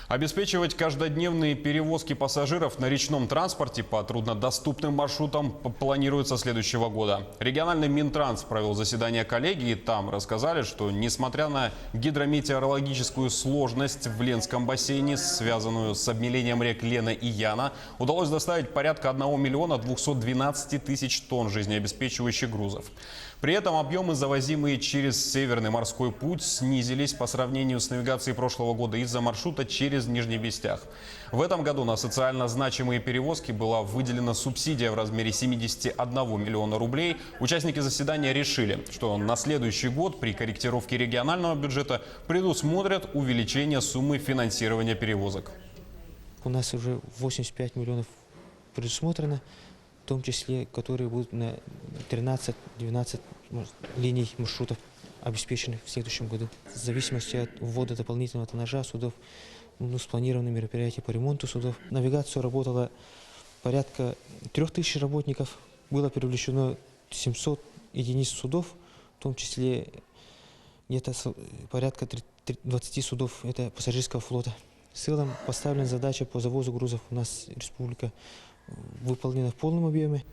Обеспечивать каждодневные перевозки пассажиров на речном транспорте по труднодоступным маршрутам планируется с следующего года. Региональный Минтранс провел заседание коллегии, и там рассказали, что несмотря на гидрометеорологическую сложность в Ленском бассейне, связанную с обмелением рек Лена и Яна, удалось доставить порядка 1 миллиона 212 тысяч тонн жизнеобеспечивающих грузов. При этом объемы, завозимые через Северный морской путь, снизились по сравнению с навигацией прошлого года из-за маршрута через Нижний Бестях. В этом году на социально значимые перевозки была выделена субсидия в размере 71 миллиона рублей. Участники заседания решили, что на следующий год при корректировке регионального бюджета предусмотрят увеличение суммы финансирования перевозок. У нас уже 85 миллионов предусмотрено, в том числе, которые будут на 13-12 линий маршрутов обеспечены в следующем году. В зависимости от ввода дополнительного тоннажа судов, спланированы мероприятия по ремонту судов. Навигацию работало порядка 3000 работников, было привлечено 700 единиц судов, в том числе где-то порядка 20 судов это пассажирского флота. В целом поставлена задача по завозу грузов. У нас республика выполнена в полном объеме.